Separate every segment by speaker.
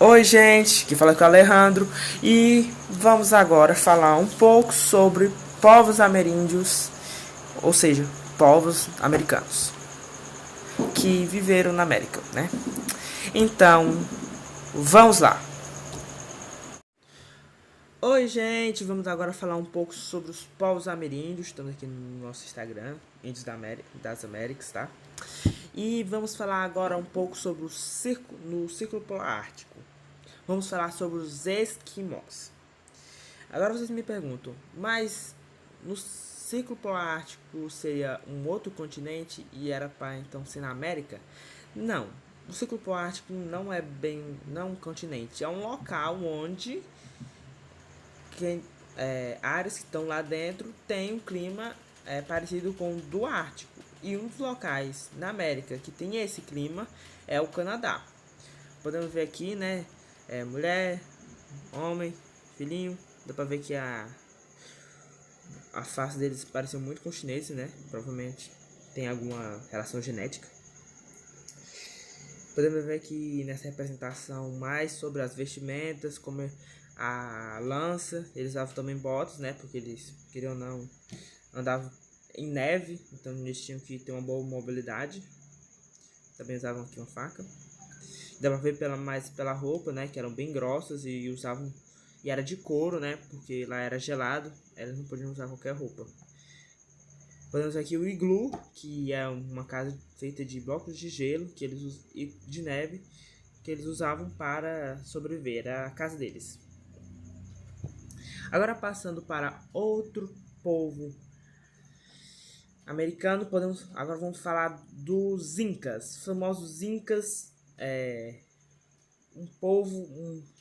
Speaker 1: Oi, gente, que fala com o Alejandro e vamos agora falar um pouco sobre povos ameríndios, ou seja, povos americanos que viveram na América, né? Então, vamos lá. Oi, gente, vamos agora falar um pouco sobre os povos ameríndios. Estamos aqui no nosso Instagram, Índios das Américas, tá? E vamos falar agora um pouco sobre no Círculo Polar Ártico. Vamos falar sobre os Esquimós. Agora vocês me perguntam, mas no Círculo Polar Ártico seria um outro continente e era para então ser na América? Não. O Círculo Polar Ártico não é bem, não um continente, é um local onde áreas que estão lá dentro têm um clima parecido com o do Ártico. E um dos locais na América que tem esse clima é o Canadá. Podemos ver aqui, né? Mulher, homem, filhinho. Dá pra ver que a face deles pareceu muito com chineses, né? Provavelmente tem alguma relação genética. Podemos ver aqui nessa representação mais sobre as vestimentas, como a lança. Eles usavam também botas, né? Porque eles, queriam ou não, andavam em neve, então eles tinham que ter uma boa mobilidade. Também usavam aqui uma faca. Dá pra ver mais pela roupa, né? Que eram bem grossas e usavam. E era de couro, né? Porque lá era gelado, eles não podiam usar qualquer roupa. Podemos aqui o iglu, que é uma casa feita de blocos de gelo e de neve que eles usavam para sobreviver, era a casa deles. Agora passando para outro povo americano, agora vamos falar dos Incas, famosos Incas, um povo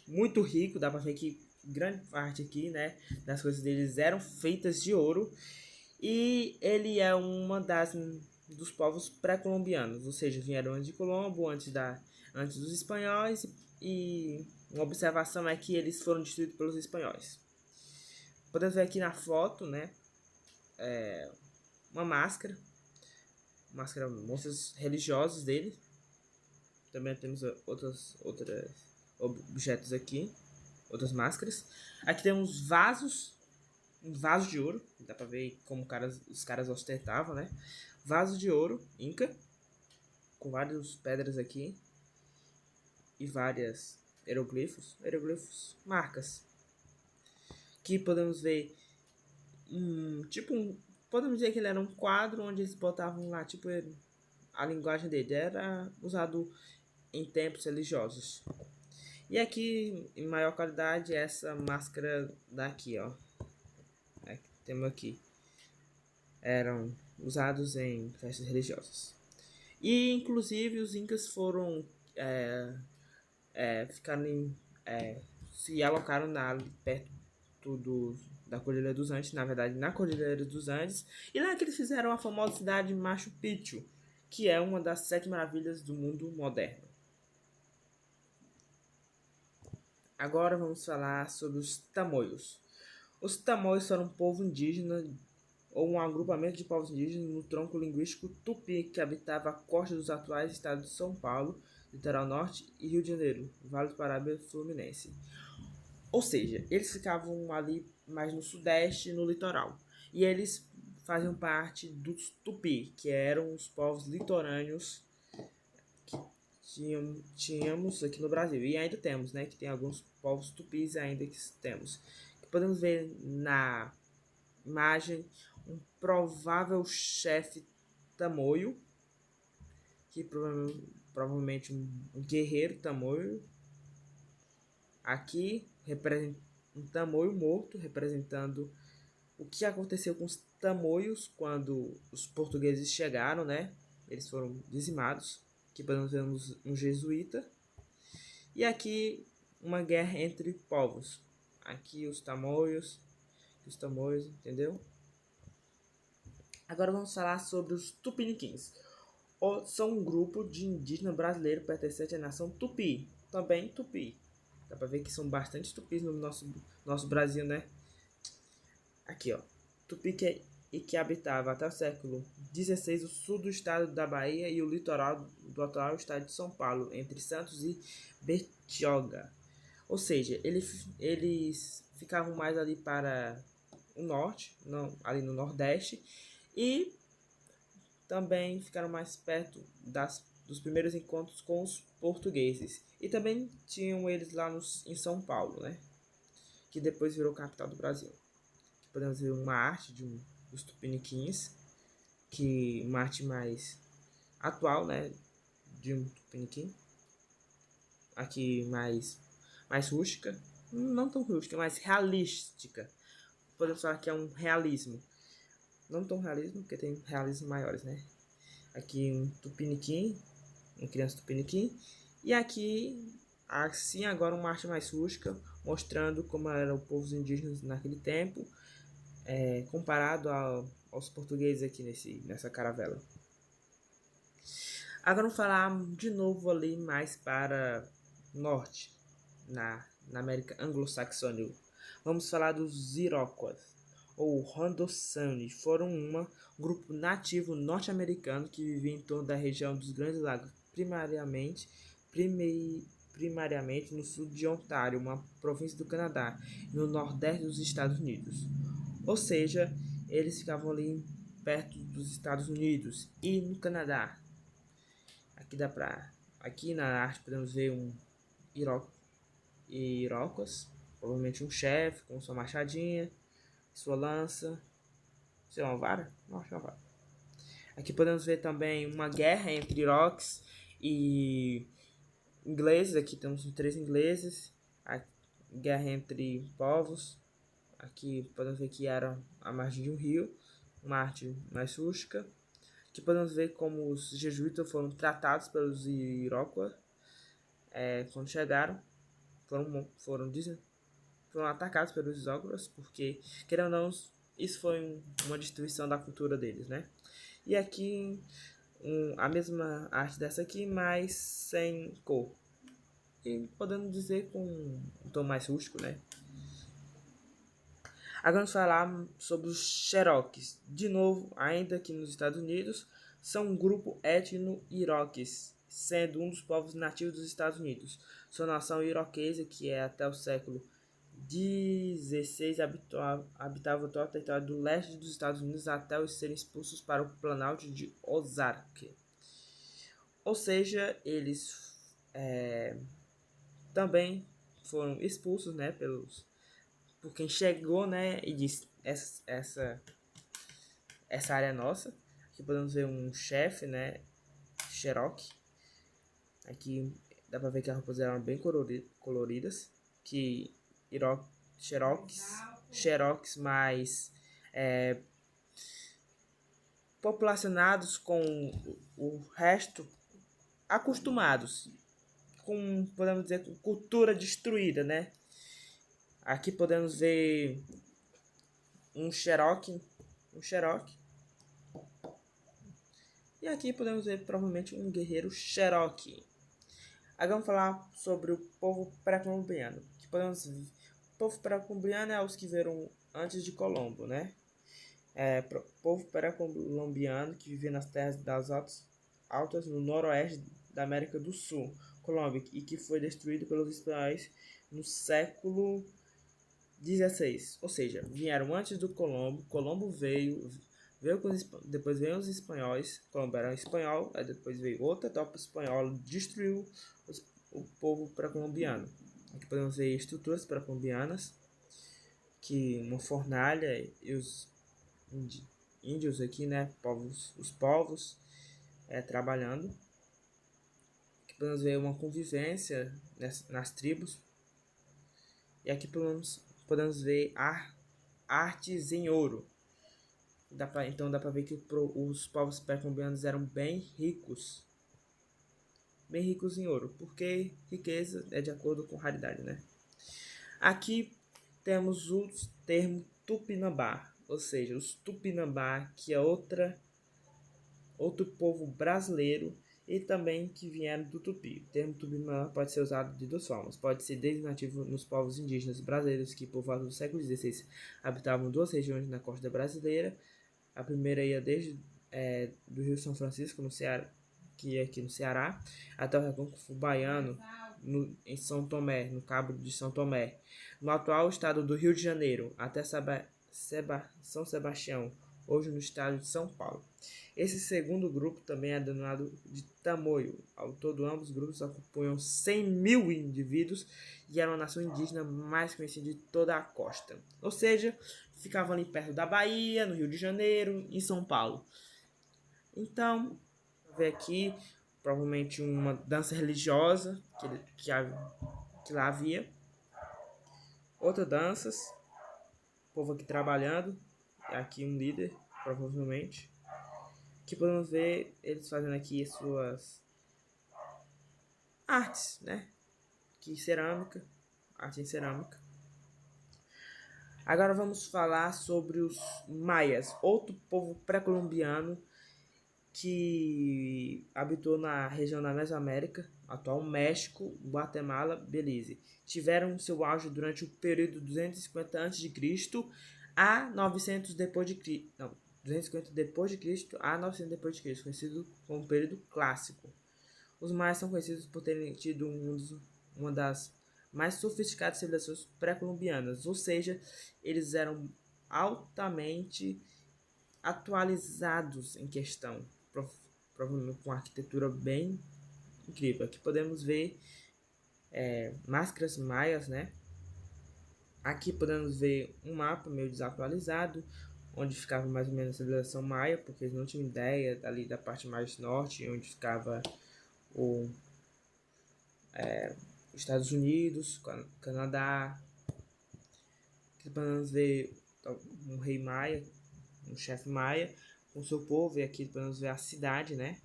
Speaker 1: muito rico, dá para ver que grande parte aqui, né, das coisas deles eram feitas de ouro. E ele é uma dos povos pré-colombianos, ou seja, vieram antes de Colombo, antes dos espanhóis, e uma observação é que eles foram destruídos pelos espanhóis. Podemos ver aqui na foto, né, uma máscara, monstros religiosos dele. Também temos outros objetos aqui, outras máscaras. Aqui tem uns vasos, um vaso de ouro, dá pra ver como os caras ostentavam, né? Vaso de ouro, Inca, com várias pedras aqui e várias marcas. Aqui podemos ver podemos dizer que ele era um quadro onde eles botavam lá, tipo, a linguagem dele era usado em templos religiosos. E aqui, em maior qualidade, essa máscara daqui, ó. Temos aqui. Eram usados em festas religiosas. E inclusive os incas foram ficaram se alocaram perto da Cordilheira dos Andes, na verdade na Cordilheira dos Andes, e lá que eles fizeram a famosa cidade Machu Picchu, que é uma das 7 maravilhas do mundo moderno. Agora vamos falar sobre os tamoios. Os tamoios foram um povo indígena ou um agrupamento de povos indígenas no tronco linguístico tupi que habitava a costa dos atuais estados de São Paulo, Litoral Norte e Rio de Janeiro, Vale do Paraíba Fluminense. Ou seja, eles ficavam ali mais no sudeste, no litoral. E eles faziam parte dos tupi, que eram os povos litorâneos que tínhamos aqui no Brasil. E ainda temos, né? Que tem alguns povos tupis ainda que temos. Que podemos ver na imagem um provável chefe tamoio, que provavelmente um guerreiro tamoio. Aqui representa um tamoio morto, representando o que aconteceu com os tamoios quando os portugueses chegaram, né? Eles foram dizimados. Aqui podemos ver um jesuíta. E aqui uma guerra entre povos. Aqui os tamoios, entendeu? Agora vamos falar sobre os tupiniquins. São um grupo de indígenas brasileiros pertencente à nação Tupi. Também Tupi. Dá pra ver que são bastante tupis no nosso Brasil, né? Aqui, ó. Tupi que é e que habitava até o século XVI o sul do estado da Bahia e o litoral do atual estado de São Paulo, entre Santos e Bertioga. Ou seja, eles ficavam mais ali para o norte, não, ali no nordeste, e também ficaram mais perto dos primeiros encontros com os portugueses. E também tinham eles lá em São Paulo, né? Que depois virou capital do Brasil. Aqui podemos ver uma arte dos tupiniquins, que uma arte mais atual, né? De um tupiniquim. Aqui mais rústica. Não tão rústica, mais realística. Podemos falar que é um realismo. Não tão realismo, porque tem realismos maiores, né? Aqui um tupiniquim, uma criança tupiniquim. E aqui, assim, agora uma arte mais rústica, mostrando como eram os povos indígenas naquele tempo, comparado aos portugueses aqui nessa caravela. Agora vamos falar de novo ali mais para norte, na América anglo-saxônica. Vamos falar dos Iroquois, ou Haudenosaunee. Foram um grupo nativo norte-americano que vivia em torno da região dos Grandes Lagos, primariamente no sul de Ontário, uma província do Canadá, e no nordeste dos Estados Unidos. Ou seja, eles ficavam ali perto dos Estados Unidos e no Canadá. Aqui na arte podemos ver um Iroquois, provavelmente um chefe com sua machadinha, sua lança, sei lá, uma vara? Não, acho que é uma vara. Aqui podemos ver também uma guerra entre Iroquois e ingleses. Aqui temos 3 ingleses, a guerra entre povos. Aqui podemos ver que era a margem de um rio, uma arte mais rústica. Aqui podemos ver como os jesuítas foram tratados pelos Iroquois quando chegaram. Foram atacados pelos Iroquois, porque, querendo ou não, isso foi uma destruição da cultura deles, né? E aqui a mesma arte dessa aqui, mas sem cor. E podemos dizer com um tom mais rústico, né? Agora vamos falar sobre os Cherokees. De novo, ainda aqui nos Estados Unidos, são um grupo étnico-iroquês, sendo um dos povos nativos dos Estados Unidos. Sua nação iroquesa, que é até o século XVI, habitava todo o território do leste dos Estados Unidos até os serem expulsos para o Planalto de Ozark. Ou seja, eles também foram expulsos, né, por quem chegou, né, e disse, essa área é nossa. Aqui podemos ver um chefe, né, Cherokee. Aqui dá pra ver que as roupas eram bem coloridas, que Cherokees mais populacionados com o resto, acostumados com, podemos dizer, com cultura destruída, né? Aqui podemos ver um Cherokee. E aqui podemos ver provavelmente um guerreiro Cherokee. Agora vamos falar sobre o povo pré-colombiano. O povo pré-colombiano é os que vieram antes de Colombo, né? Povo pré-colombiano que vivia nas terras das altas no noroeste da América do Sul, Colômbia, e que foi destruído pelos espanhóis no século 16, ou seja, vieram antes do Colombo. Colombo veio depois veio os espanhóis. Colombo era espanhol, aí depois veio outra tropa espanhola, destruiu o povo pré-colombiano. Aqui podemos ver estruturas pré-colombianas, que uma fornalha e os índios aqui, né, os povos trabalhando. Aqui podemos ver uma convivência nas tribos. E aqui podemos ver artes em ouro. Então dá para ver que os povos pré-colombianos eram bem ricos em ouro, porque riqueza é de acordo com raridade, né? Aqui temos o termo Tupinambá, ou seja, os Tupinambá, que é outro povo brasileiro e também que vieram do Tupi. O termo Tupinambá pode ser usado de 2 formas. Pode ser designativo nos povos indígenas brasileiros que, por volta do século XVI, habitavam 2 regiões na costa brasileira, A primeira ia desde do Rio São Francisco, no Ceará, que é aqui no Ceará, até o Recôncavo Baiano, em São Tomé, no Cabo de São Tomé. No atual estado do Rio de Janeiro, até São Sebastião, hoje no estado de São Paulo. Esse segundo grupo também é denominado de tamoio. Ao todo, ambos os grupos ocupam 100 mil indivíduos e era uma nação indígena mais conhecida de toda a costa. Ou seja, ficavam ali perto da Bahia, no Rio de Janeiro, em São Paulo. Então, ver aqui, provavelmente uma dança religiosa que lá havia. Outras danças, povo aqui trabalhando, aqui um líder, provavelmente. Que podemos ver eles fazendo aqui as suas artes, né? Que cerâmica, arte em cerâmica. Agora vamos falar sobre os maias, outro povo pré-colombiano que habitou na região da Mesoamérica, atual México, Guatemala, Belize. Tiveram seu auge durante o período 250 a.C. a 900 depois de Cristo. Não, 250 depois de Cristo a 900 depois de Cristo, conhecido como período clássico. Os maias são conhecidos por terem tido uma das mais sofisticadas civilizações pré-colombianas, ou seja, eles eram altamente atualizados em questão, provavelmente com arquitetura bem incrível. Aqui podemos ver máscaras maias, né? Aqui podemos ver um mapa meio desatualizado, onde ficava mais ou menos a civilização maia, porque eles não tinham ideia ali da parte mais norte, onde ficava os Estados Unidos, Canadá. Aqui podemos ver um rei maia, um chefe maia, com seu povo, e aqui podemos ver a cidade, né,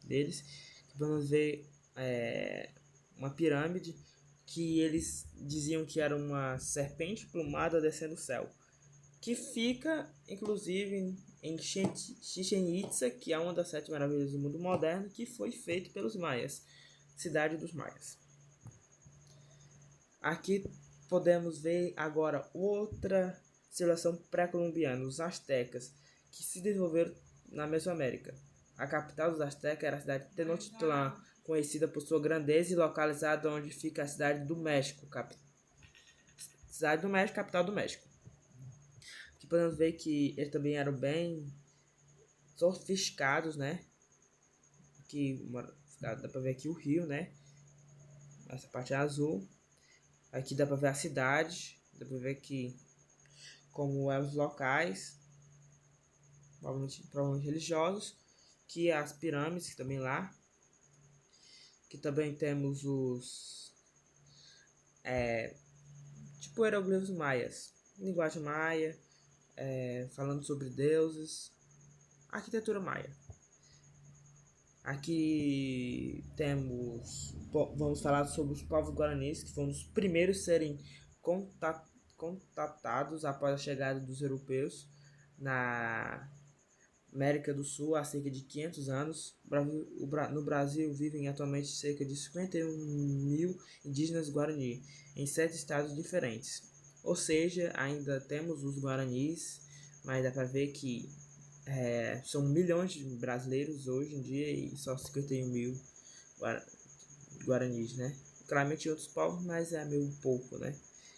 Speaker 1: deles. Aqui podemos ver uma pirâmide que eles diziam que era uma serpente plumada descendo o céu, que fica, inclusive, em Chichen Itza, que é uma das 7 maravilhas do mundo moderno, que foi feito pelos maias, cidade dos maias. Aqui podemos ver agora outra civilização pré-colombiana, os astecas, que se desenvolveram na Mesoamérica. A capital dos astecas era a cidade de Tenochtitlan, conhecida por sua grandeza e localizada onde fica a cidade do México, cidade do México, capital do México. Aqui podemos ver que eles também eram bem sofisticados, né? Aqui dá para ver aqui o rio, né? Essa parte é azul. Aqui dá para ver a cidade, dá para ver aqui como é os locais, provavelmente religiosos, que as pirâmides também lá, que também temos os tipo hieroglifos maias, linguagem maia, falando sobre deuses, arquitetura maia. Aqui vamos falar sobre os povos guaranis, que foram os primeiros a serem contatados após a chegada dos europeus na América do Sul há cerca de 500 anos. No Brasil vivem atualmente cerca de 51 mil indígenas guarani em 7 estados diferentes. Ou seja, ainda temos os guaranis, mas dá para ver que são milhões de brasileiros hoje em dia e só 51 mil guaranis, né? Claramente outros povos, mas é meio pouco, né?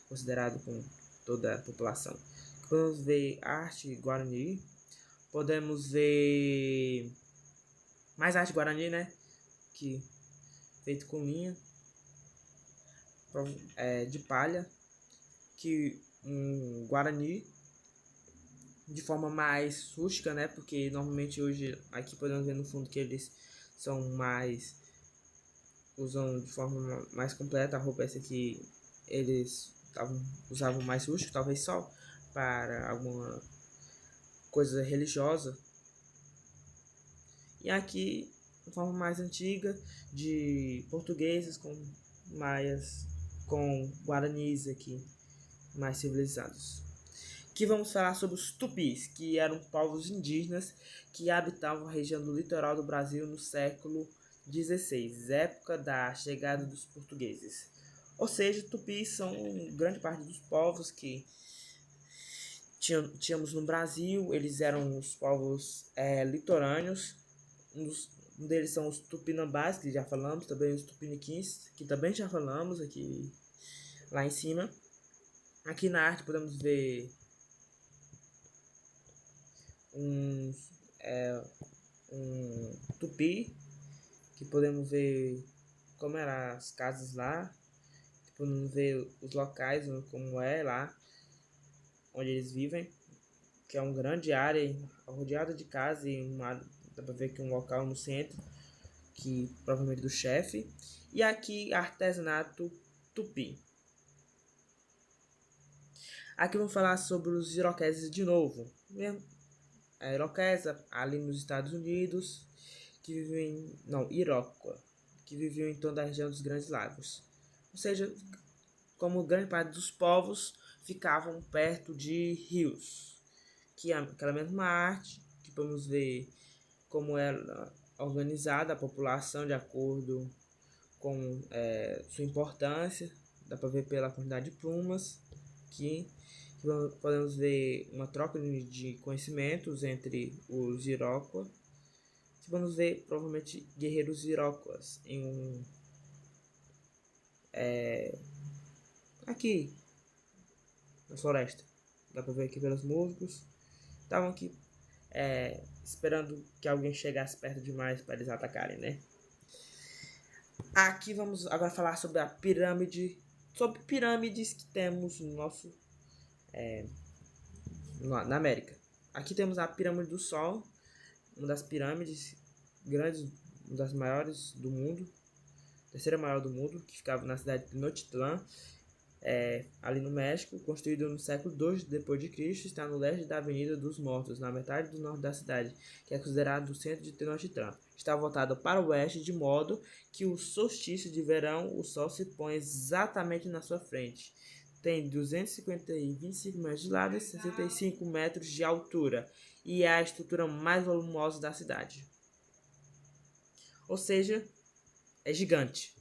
Speaker 1: Considerado com toda a população. Vamos ver arte guarani. Podemos ver mais arte guarani, né? Que feito com linha de palha, que um guarani de forma mais rústica, né? Porque normalmente hoje aqui podemos ver no fundo que eles usam de forma mais completa a roupa. Essa aqui eles usavam mais rústico, talvez só para alguma coisa religiosa. E aqui de forma mais antiga de portugueses com maias, com guaranis aqui mais civilizados. Aqui vamos falar sobre os tupis, que eram povos indígenas que habitavam a região do litoral do Brasil no século XVI, época da chegada dos portugueses. Ou seja, tupis são grande parte dos povos que Tínhamos no Brasil, eles eram os povos litorâneos. Um deles são os Tupinambás, que já falamos, também os Tupiniquins, que também já falamos aqui lá em cima. Aqui na arte podemos ver um tupi, que podemos ver como eram as casas lá, podemos ver os locais, como é lá, onde eles vivem, que é uma grande área rodeada de casas e dá pra ver que um local no centro, que provavelmente do chefe. E aqui artesanato tupi. Aqui vamos falar sobre os iroqueses de novo. A Iroquesa, ali nos Estados Unidos, que vivem, não, Iroquois, que viviam em torno da região dos Grandes Lagos. Ou seja, como grande parte dos povos ficavam perto de rios, que é aquela mesma arte que podemos ver como era organizada a população de acordo com sua importância. Dá para ver pela quantidade de plumas que podemos ver uma troca de conhecimentos entre os Iroquois. Vamos ver provavelmente guerreiros Iroquois em aqui na floresta. Dá para ver aqui pelos musgos. Estavam aqui esperando que alguém chegasse perto demais para eles atacarem, né? Aqui vamos agora falar sobre a pirâmide, sobre pirâmides que temos no nosso na América. Aqui temos a pirâmide do Sol, uma das pirâmides grandes, uma das maiores do mundo, terceira maior do mundo, que ficava na cidade de Tenochtitlan, ali no México, construído no século II d.C., está no leste da Avenida dos Mortos, na metade do norte da cidade, que é considerado o centro de Tenochtitlan. Está voltado para o oeste, de modo que o solstício de verão o sol se põe exatamente na sua frente. Tem 225 metros de lado e 65 metros de altura, e é a estrutura mais volumosa da cidade. Ou seja, é gigante.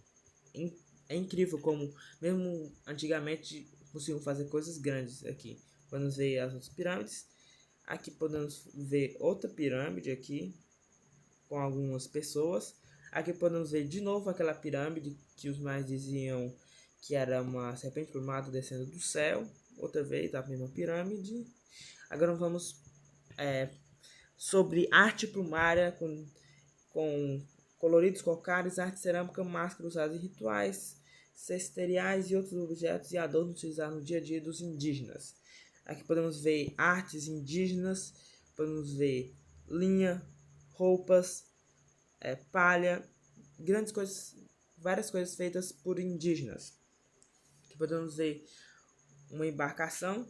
Speaker 1: É incrível como, mesmo antigamente, conseguiam fazer coisas grandes aqui. Podemos ver as outras pirâmides. Aqui podemos ver outra pirâmide aqui, com algumas pessoas. Aqui podemos ver de novo aquela pirâmide que os mais diziam que era uma serpente plumada descendo do céu. Outra vez a mesma pirâmide. Agora vamos sobre arte plumária com coloridos calcários, arte cerâmica, máscaras usadas em rituais, cesteriais e outros objetos e adornos utilizados no dia a dia dos indígenas. Aqui podemos ver artes indígenas, podemos ver linha, roupas, palha, grandes coisas, várias coisas feitas por indígenas. Aqui podemos ver uma embarcação,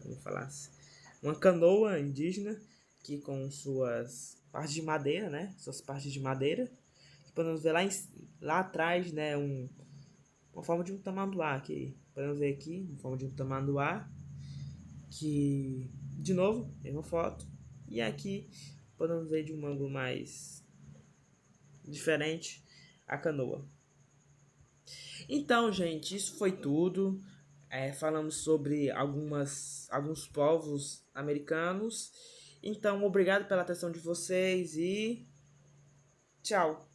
Speaker 1: como falasse, uma canoa indígena, que com suas partes de madeira, né? Suas partes de madeira. E podemos ver lá atrás, né? Uma forma de um tamanduá aqui. Podemos ver aqui, uma forma de um tamanduá. Que, de novo, mesma foto. E aqui podemos ver de um ângulo mais diferente a canoa. Então, gente, isso foi tudo. Falamos sobre alguns povos americanos. Então, obrigado pela atenção de vocês e tchau!